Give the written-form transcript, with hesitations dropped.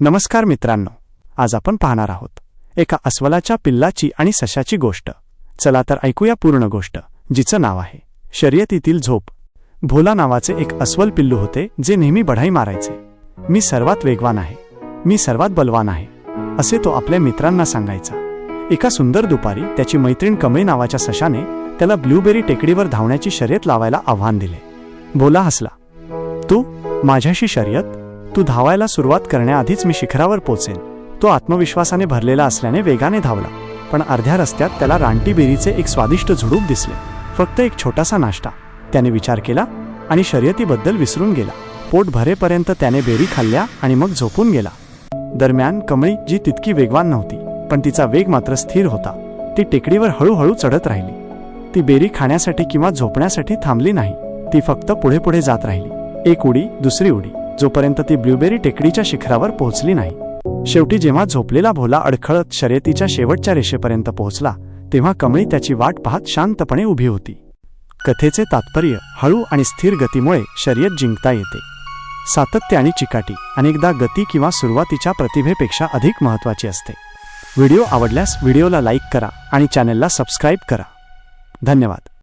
नमस्कार मित्रांनो, आज आपण पाहणार आहोत एका अस्वलाच्या पिल्लाची आणि सशाची गोष्ट। चला तर ऐकूया पूर्ण गोष्ट, जिचं नाव आहे शर्यतीतील झोप। भोला नावाचे एक अस्वल पिल्लू होते जे नेहमी बढाई मारायचे। मी सर्वात वेगवान आहे, मी सर्वात बलवान आहे, असे तो आपल्या मित्रांना सांगायचा। एका सुंदर दुपारी त्याची मैत्रीण कमळी नावाच्या सशाने त्याला ब्लूबेरी टेकडीवर धावण्याची शर्यत लावायला आव्हान दिले। भोला हसला, तू माझ्याशी शर्यत? तू धावायला सुरुवात करण्याआधीच मी शिखरावर पोचेन। तो आत्मविश्वासाने भरलेला असल्याने वेगाने धावला, पण अर्ध्या रस्त्यात त्याला रानटी बेरीचे एक स्वादिष्ट झुडूप दिसले। फक्त एक छोटासा नाश्ता, त्याने विचार केला आणि शर्यतीबद्दल विसरून गेला। पोट भरेपर्यंत त्याने बेरी खाल्ल्या आणि मग झोपून गेला। दरम्यान कमळी, जी तितकी वेगवान नव्हती पण तिचा वेग मात्र स्थिर होता, ती टेकडीवर हळूहळू चढत राहिली। ती बेरी खाण्यासाठी किंवा झोपण्यासाठी थांबली नाही, ती फक्त पुढे पुढे जात राहिली। एक उडी, दुसरी उडी, जोपर्यंत ती ब्लूबेरी टेकडीच्या शिखरावर पोहोचली नाही। शेवटी जेव्हा झोपलेला भोला अडखळत शर्यतीच्या शेवटच्या रेषेपर्यंत पोहोचला, तेव्हा कमळी त्याची वाट पाहत शांतपणे उभी होती। कथेचे तात्पर्य: हळू आणि स्थिर गतीमुळे शर्यत जिंकता येते। सातत्य आणि चिकाटी अनेकदा गती किंवा सुरुवातीच्या प्रतिभेपेक्षा अधिक महत्त्वाची असते। व्हिडिओ आवडल्यास व्हिडिओला लाईक करा आणि चॅनलला सबस्क्राईब करा। धन्यवाद।